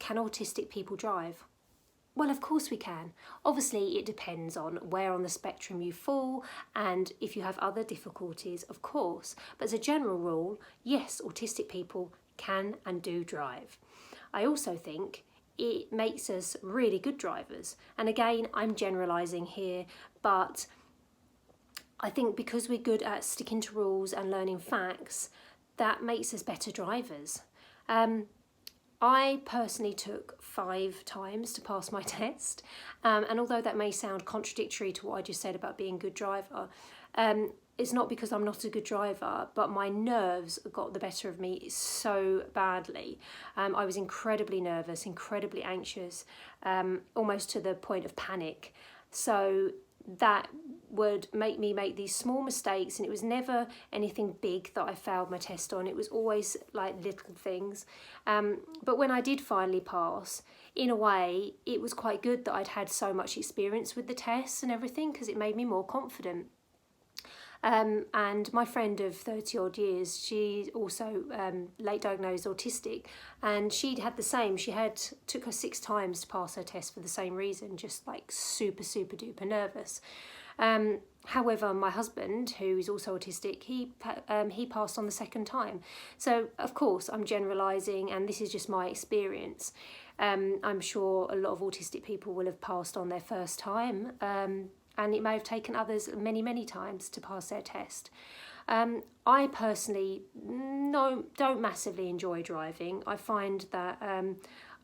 can autistic people drive? Well, of course we can. Obviously, it depends on where on the spectrum you fall and if you have other difficulties, of course. But as a general rule, yes, autistic people can and do drive. I also think it makes us really good drivers. And again, I'm generalising here, but I think because we're good at sticking to rules and learning facts, that makes us better drivers. I personally took 5 times to pass my test, and although that may sound contradictory to what I just said about being a good driver, it's not because I'm not a good driver, but my nerves got the better of me so badly. I was incredibly nervous, incredibly anxious, almost to the point of panic. So that would make me make these small mistakes, and it was never anything big that I failed my test on. It was always like little things. But when I did finally pass, in a way, it was quite good that I'd had so much experience with the tests and everything, because it made me more confident. And my friend of 30 odd years, she's also late diagnosed autistic, and she'd had the same. Took her 6 times to pass her test for the same reason, just like super duper nervous. However, my husband, who is also autistic, he passed on the 2nd time. So of course I'm generalising, and this is just my experience. I'm sure a lot of autistic people will have passed on their first time, and it may have taken others many times to pass their test. I personally don't massively enjoy driving. I find that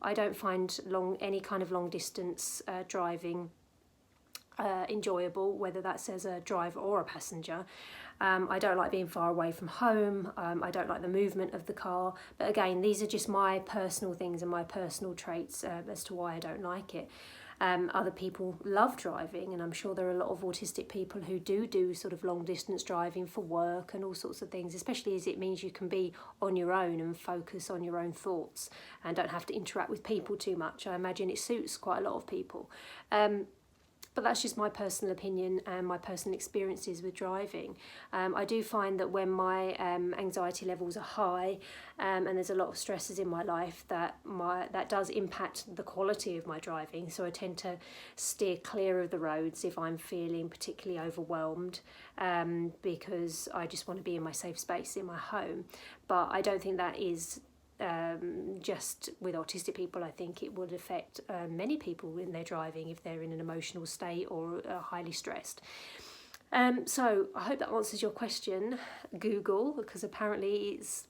I don't find any kind of long distance driving enjoyable, whether that's as a driver or a passenger. I don't like being far away from home. I don't like the movement of the car. But again, these are just my personal things and my personal traits as to why I don't like it. Other people love driving, and I'm sure there are a lot of autistic people who do sort of long distance driving for work and all sorts of things, especially as it means you can be on your own and focus on your own thoughts and don't have to interact with people too much. I imagine it suits quite a lot of people. But that's just my personal opinion and my personal experiences with driving. I do find that when my anxiety levels are high and there's a lot of stresses in my life, that does impact the quality of my driving. So I tend to steer clear of the roads if I'm feeling particularly overwhelmed, because I just want to be in my safe space in my home. But I don't think that is just with autistic people. I think it would affect many people in their driving if they're in an emotional state or highly stressed. So I hope that answers your question, Google, because apparently it's,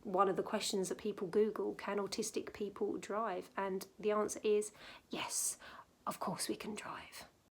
one of the questions that people Google: can autistic people drive? And the answer is yes, of course we can drive.